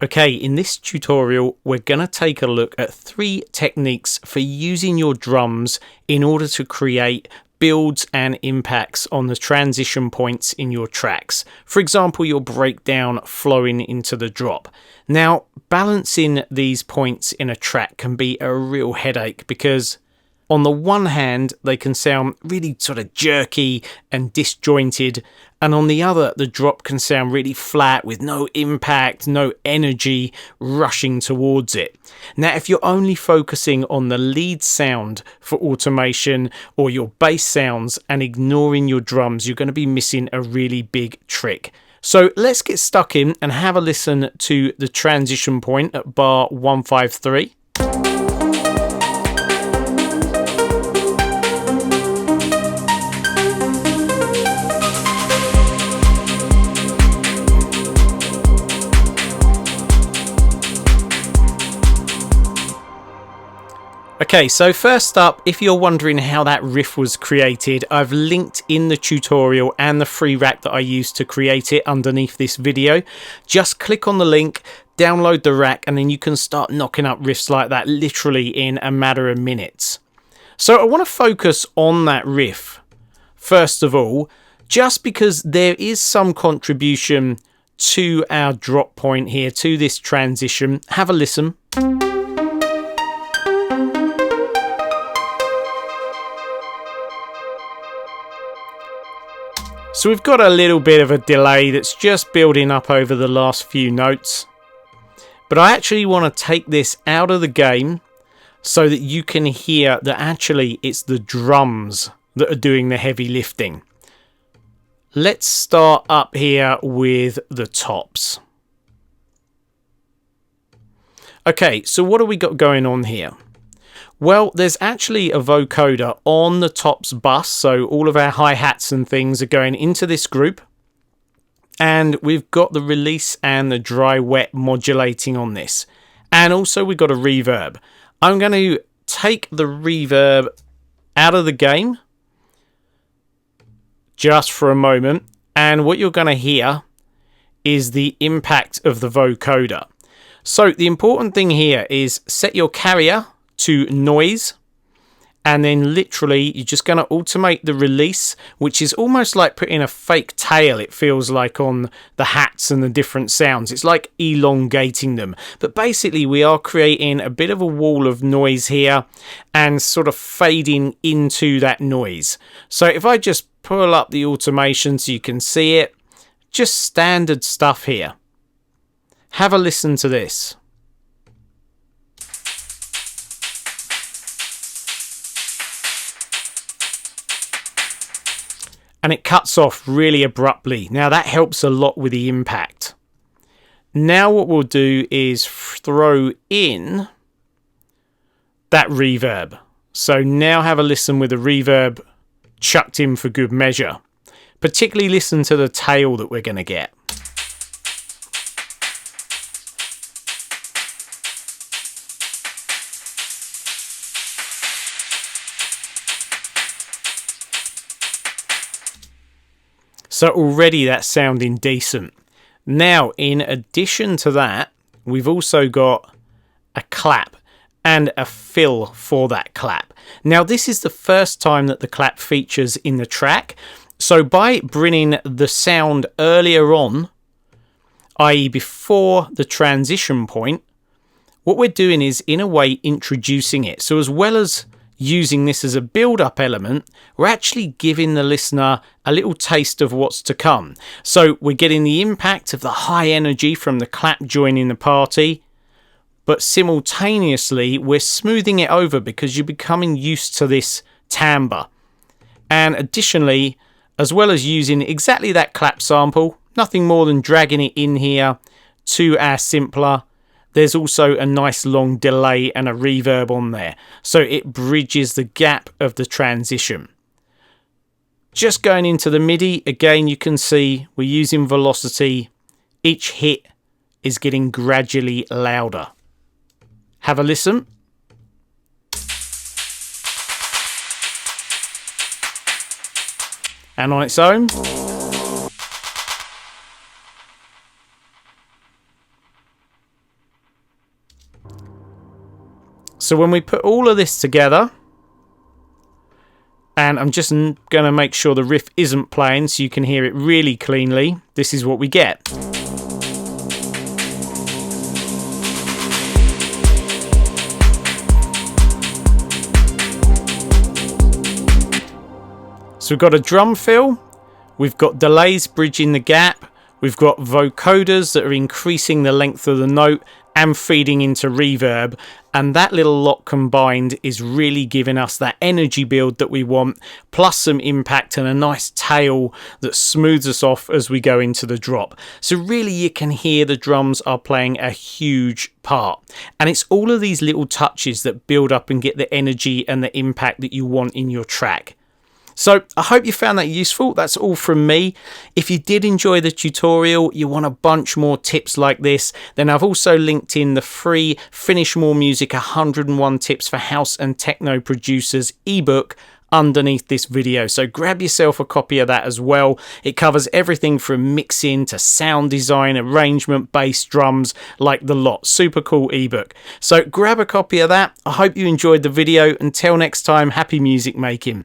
Okay, in this tutorial, we're going to take a look at 3 techniques for using your drums in order to create builds and impacts on the transition points in your tracks. For example, your breakdown flowing into the drop. Now, balancing these points in a track can be a real headache because on the one hand, they can sound really sort of jerky and disjointed, and on the other, the drop can sound really flat with no impact, no energy rushing towards it. Now, if you're only focusing on the lead sound for automation or your bass sounds and ignoring your drums, you're going to be missing a really big trick. So let's get stuck in and have a listen to the transition point at bar 153. Okay, so first up, if you're wondering how that riff was created, I've linked in the tutorial and the free rack that I used to create it underneath this video. Just click on the link, download the rack, and then you can start knocking up riffs like that literally in a matter of minutes. So I want to focus on that riff, first of all, just because there is some contribution to our drop point here, to this transition. Have a listen. So we've got a little bit of a delay that's just building up over the last few notes. But I actually want to take this out of the game so that you can hear that actually it's the drums that are doing the heavy lifting. Let's start up here with the tops. Okay, so what have we got going on here? Well, there's actually a vocoder on the tops bus, so all of our hi-hats and things are going into this group. And we've got the release and the dry-wet modulating on this. And also we've got a reverb. I'm going to take the reverb out of the game just for a moment. And what you're going to hear is the impact of the vocoder. So the important thing here is set your carrier to noise, and then literally you're just going to automate the release, which is almost like putting a fake tail, it feels like, on the hats and the different sounds. It's like elongating them, but basically we are creating a bit of a wall of noise here and sort of fading into that noise. So if I just pull up the automation so you can see it, just standard stuff here. Have a listen to this. And it cuts off really abruptly. Now that helps a lot with the impact. Now what we'll do is throw in that reverb. So now have a listen with the reverb chucked in for good measure. Particularly listen to the tail that we're going to get. So already that's sounding decent. Now, in addition to that, we've also got a clap and a fill for that clap. Now, this is the first time that the clap features in the track. So by bringing the sound earlier on, i.e. before the transition point, what we're doing is in a way introducing it. So as well as using this as a build-up element, we're actually giving the listener a little taste of what's to come. So we're getting the impact of the high energy from the clap joining the party, but simultaneously we're smoothing it over because you're becoming used to this timbre. And additionally, as well as using exactly that clap sample, nothing more than dragging it in here to our simpler, there's also a nice long delay and a reverb on there. So it bridges the gap of the transition. Just going into the MIDI, again, you can see we're using velocity. Each hit is getting gradually louder. Have a listen. And on its own. So when we put all of this together, and I'm just going to make sure the riff isn't playing so you can hear it really cleanly, this is what we get. So we've got a drum fill, we've got delays bridging the gap, we've got vocoders that are increasing the length of the note and feeding into reverb, and that little lot combined is really giving us that energy build that we want, plus some impact and a nice tail that smooths us off as we go into the drop. So really you can hear the drums are playing a huge part, and it's all of these little touches that build up and get the energy and the impact that you want in your track. So I hope you found that useful. That's all from me. If you did enjoy the tutorial, you want a bunch more tips like this, then I've also linked in the free Finish More Music 101 Tips for House and Techno Producers ebook underneath this video. So grab yourself a copy of that as well. It covers everything from mixing to sound design, arrangement, bass, drums, like the lot. Super cool ebook. So grab a copy of that. I hope you enjoyed the video. Until next time, happy music making.